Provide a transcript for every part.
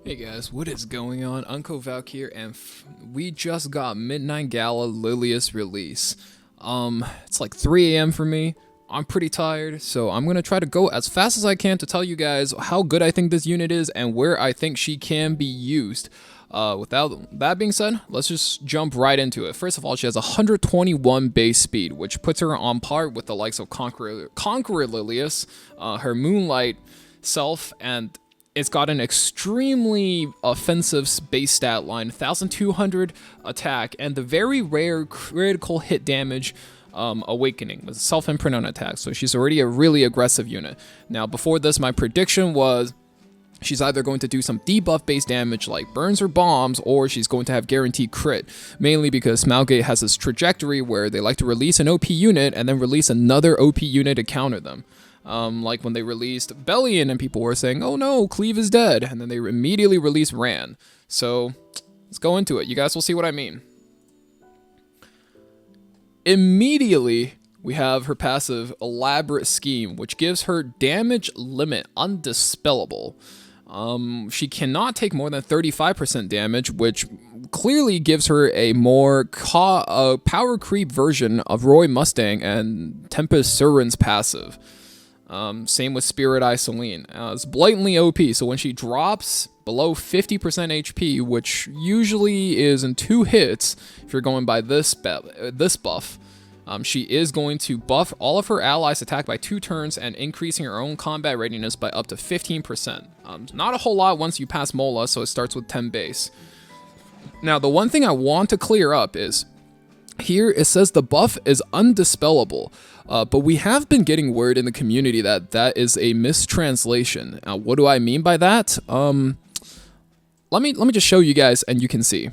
Hey guys, what is going on? Uncle Valk here, and we just got Midnight Gala Lilias release. It's like 3 a.m. for me. I'm pretty tired, so I'm gonna try to go as fast as I can to tell you guys how good I think this unit is and where I think she can be used. Without that being said, let's just jump right into it. First of all, she has 121 base speed, which puts her on par with the likes of Conqueror Lilias, her Moonlight self, and it's got an extremely offensive base stat line, 1200 attack, and the very rare critical hit damage Awakening with self-imprint on attack. So she's already a really aggressive unit. Now, before this, my prediction was she's either going to do some debuff based damage like burns or bombs, or she's going to have guaranteed crit, mainly because Smougate has this trajectory where they like to release an OP unit and then release another OP unit to counter them. Like when they released Bellion and people were saying, oh no, Cleave is dead, and then they immediately released Ran. So let's go into it. You guys will see what I mean. Immediately, we have her passive Elaborate Scheme, which gives her damage limit undispellable. She cannot take more than 35% damage, which clearly gives her a more power creep version of Roy Mustang and Tempest Surin's passive. Same with Spirit Eye Celine. It's blatantly OP, so when she drops below 50% HP, which usually is in 2 hits, if you're going by this buff, she is going to buff all of her allies' attack by 2 turns and increasing her own combat readiness by up to 15%. Not a whole lot once you pass Mola, so it starts with 10 base. Now, the one thing I want to clear up is, here it says the buff is undispellable, but we have been getting word in the community that that is a mistranslation. What do I mean by that? Let me just show you guys and you can see.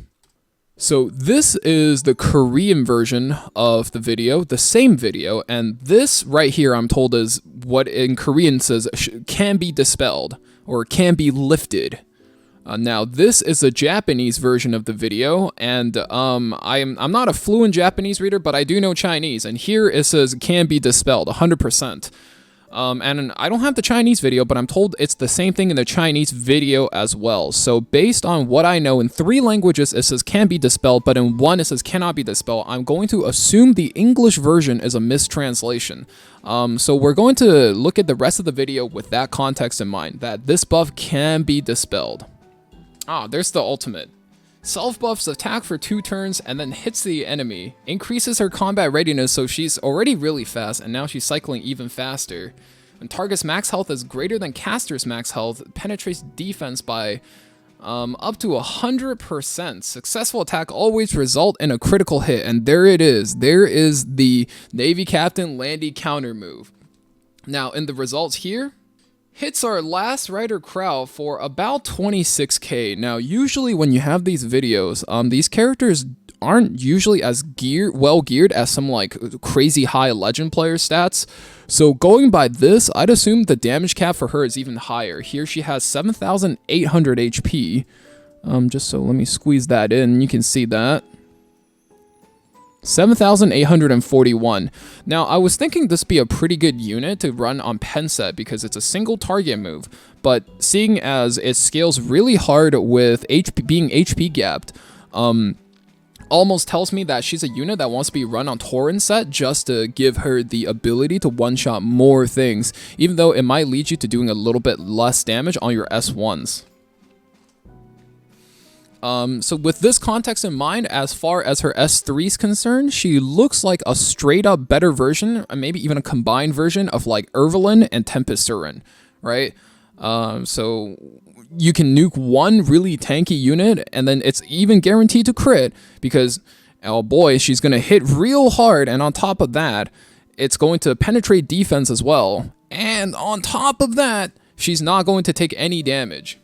So this is the Korean version of the video, the same video, and this right here I'm told is what in Korean says can be dispelled or can be lifted. Now, this is a Japanese version of the video, and I'm not a fluent Japanese reader, but I do know Chinese, and here it says can be dispelled, 100%. And I don't have the Chinese video, but I'm told it's the same thing in the Chinese video as well. So based on what I know, in 3 languages it says can be dispelled, but in 1 it says cannot be dispelled. I'm going to assume the English version is a mistranslation. So we're going to look at the rest of the video with that context in mind, that this buff can be dispelled. There's the ultimate. Self-buffs attack for 2 turns and then hits the enemy. Increases her combat readiness, so she's already really fast, and now she's cycling even faster. When target's max health is greater than caster's max health, penetrates defense by up to 100%. Successful attack always result in a critical hit, and there it is. There is the Navy Captain Landy counter move. Now, in the results here, hits our last rider crowd for about 26k. Now, usually when you have these videos, these characters aren't usually as well geared as some like crazy high legend player stats. So going by this, I'd assume the damage cap for her is even higher. Here she has 7,800 HP. Just so let me squeeze that in. You can see that. 7,841. Now, I was thinking this would be a pretty good unit to run on Penset because it's a single target move, but seeing as it scales really hard with being HP gapped, almost tells me that she's a unit that wants to be run on Tauren set just to give her the ability to one-shot more things, even though it might lead you to doing a little bit less damage on your S1s. So with this context in mind, as far as her S3 is concerned, she looks like a straight up better version, maybe even a combined version of like Ervelyn and Tempest Surin, right? So you can nuke one really tanky unit and then it's even guaranteed to crit because, oh boy, she's going to hit real hard, and on top of that, it's going to penetrate defense as well. And on top of that, she's not going to take any damage.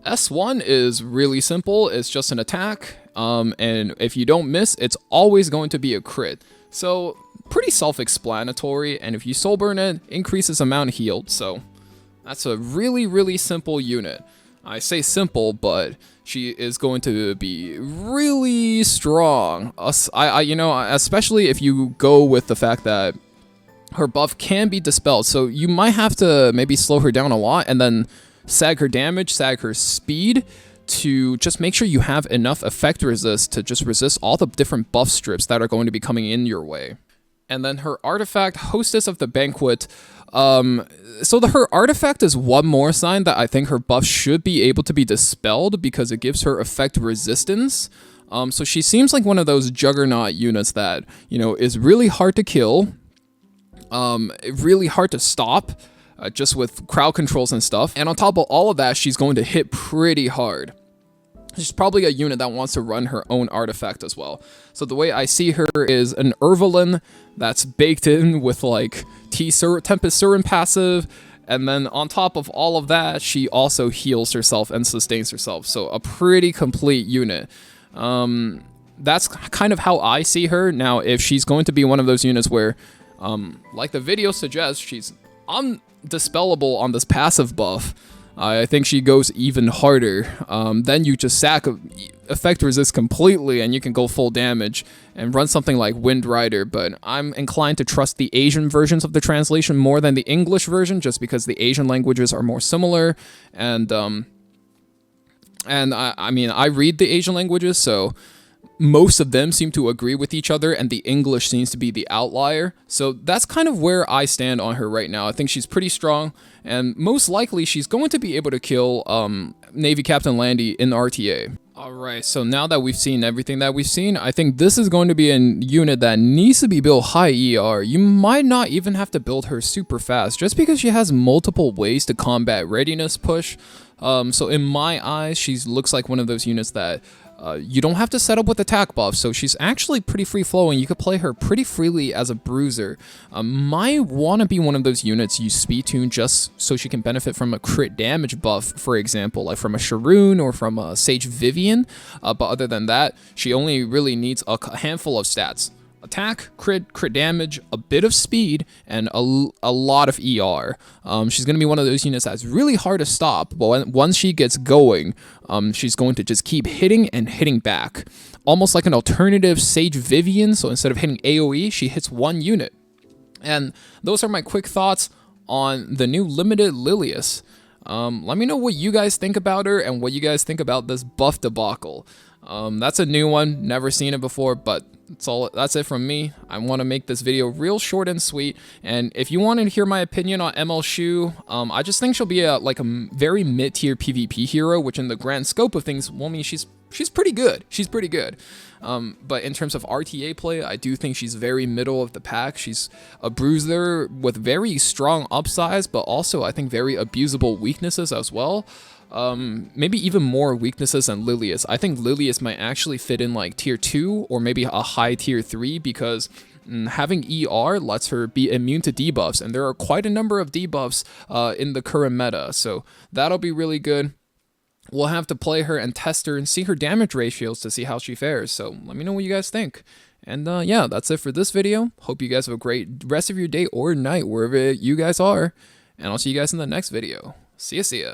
S1 is really simple, it's just an attack, and if you don't miss, it's always going to be a crit. So, pretty self-explanatory, and if you soul burn it, increases amount healed, so that's a really, really simple unit. I say simple, but she is going to be really strong. You know, especially if you go with the fact that her buff can be dispelled, so you might have to maybe slow her down a lot, and then sag her damage, sag her speed, to just make sure you have enough effect resist to just resist all the different buff strips that are going to be coming in your way. And then her artifact, Hostess of the Banquet. Her artifact is one more sign that I think her buff should be able to be dispelled because it gives her effect resistance. So she seems like one of those juggernaut units that, is really hard to kill, really hard to stop, just with crowd controls and stuff. And on top of all of that, she's going to hit pretty hard. She's probably a unit that wants to run her own artifact as well. So the way I see her is an Urvalin that's baked in with like Tempest Surin passive, and then on top of all of that, she also heals herself and sustains herself. So a pretty complete unit. That's kind of how I see her. Now, if she's going to be one of those units where, like the video suggests, she's undispellable on this passive buff, I think she goes even harder. Then you just sack effect resist completely and you can go full damage and run something like Wind Rider. But I'm inclined to trust the Asian versions of the translation more than the English version, just because the Asian languages are more similar. And I mean, I read the Asian languages, so most of them seem to agree with each other, and the English seems to be the outlier. So that's kind of where I stand on her right now. I think she's pretty strong, and most likely she's going to be able to kill Navy Captain Landy in RTA. Alright, so now that we've seen everything that we've seen, I think this is going to be a unit that needs to be built high ER. You might not even have to build her super fast, just because she has multiple ways to combat readiness push. So in my eyes, she looks like one of those units that you don't have to set up with attack buff, so she's actually pretty free-flowing. You could play her pretty freely as a bruiser. Might want to be one of those units you speed tune just so she can benefit from a crit damage buff, for example, like from a Sharoon or from a Sage Vivian. But other than that, she only really needs a handful of stats. Attack, crit damage, a bit of speed, and a lot of ER. She's going to be one of those units that's really hard to stop, but once she gets going, she's going to just keep hitting and hitting back. Almost like an alternative Sage Vivian, so instead of hitting AoE, she hits one unit. And those are my quick thoughts on the new limited Lilias. Let me know what you guys think about her and what you guys think about this buff debacle. That's a new one, never seen it before, but that's it from me. I want to make this video real short and sweet, and if you want to hear my opinion on ML Shu, I just think she'll be a very mid-tier PvP hero, which in the grand scope of things, well, I mean, she's pretty good. She's pretty good. But in terms of RTA play, I do think she's very middle of the pack. She's a bruiser with very strong upsides, but also I think very abusable weaknesses as well. Maybe even more weaknesses than Lilias. I think Lilias might actually fit in like tier 2 or maybe a high tier 3 because having ER lets her be immune to debuffs, and there are quite a number of debuffs in the current meta, so that'll be really good. We'll have to play her and test her and see her damage ratios to see how she fares, so let me know what you guys think. And yeah, that's it for this video. Hope you guys have a great rest of your day or night wherever you guys are, and I'll see you guys in the next video. See ya.